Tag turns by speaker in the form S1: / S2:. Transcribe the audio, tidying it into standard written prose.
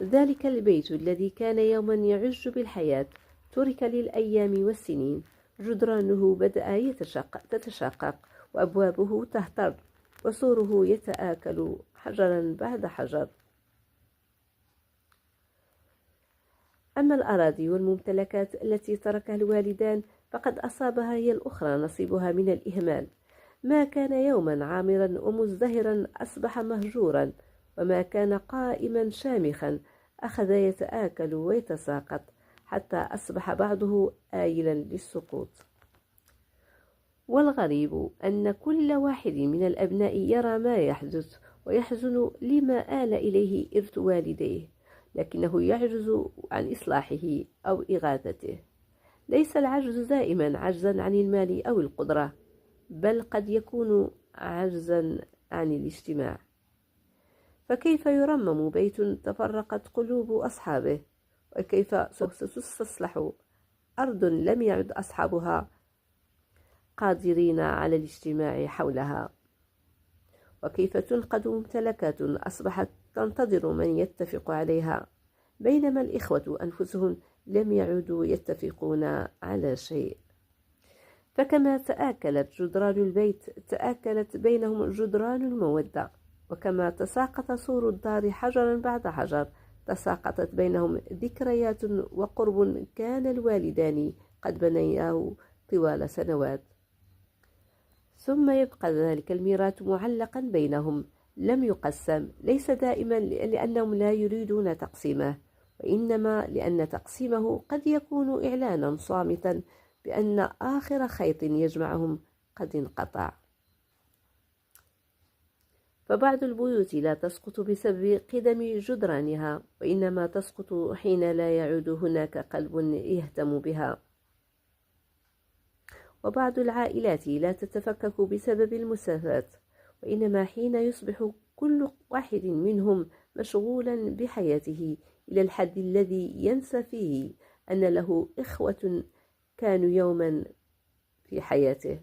S1: ذلك البيت الذي كان يوما يعج بالحياة ترك للأيام والسنين، جدرانه بدأ تتشقق، وأبوابه تهتر، وسوره يتآكل حجرا بعد حجر. أما الأراضي والممتلكات التي تركها الوالدان فقد أصابها هي الأخرى نصيبها من الإهمال. ما كان يوما عامرا ومزدهرا أصبح مهجورا، وما كان قائما شامخا أخذ يتآكل ويتساقط، حتى أصبح بعضه آيلا للسقوط. والغريب أن كل واحد من الأبناء يرى ما يحدث ويحزن لما آل إليه إرث والديه، لكنه يعجز عن إصلاحه أو إغاثته. ليس العجز دائما عجزا عن المال أو القدرة، بل قد يكون عجزا عن الاجتماع. فكيف يرمم بيت تفرقت قلوب أصحابه؟ وكيف ستستصلح أرض لم يعد أصحابها قادرين على الاجتماع حولها؟ وكيف تنقذ ممتلكات أصبحت تنتظر من يتفق عليها، بينما الإخوة أنفسهم لم يعودوا يتفقون على شيء؟ فكما تآكلت جدران البيت تآكلت بينهم جدران المودة، وكما تساقط سور الدار حجرا بعد حجر تساقطت بينهم ذكريات وقرب كان الوالدان قد بنياه طوال سنوات. ثم يبقى ذلك الميراث معلقا بينهم لم يقسم، ليس دائما لأنهم لا يريدون تقسيمه، وإنما لأن تقسيمه قد يكون إعلانا صامتا بأن آخر خيط يجمعهم قد انقطع. فبعض البيوت لا تسقط بسبب قدم جدرانها، وإنما تسقط حين لا يعود هناك قلب يهتم بها. وبعض العائلات لا تتفكك بسبب المسافات، وإنما حين يصبح كل واحد منهم مشغولا بحياته إلى الحد الذي ينسى فيه أن له إخوة كانوا يوما في حياته.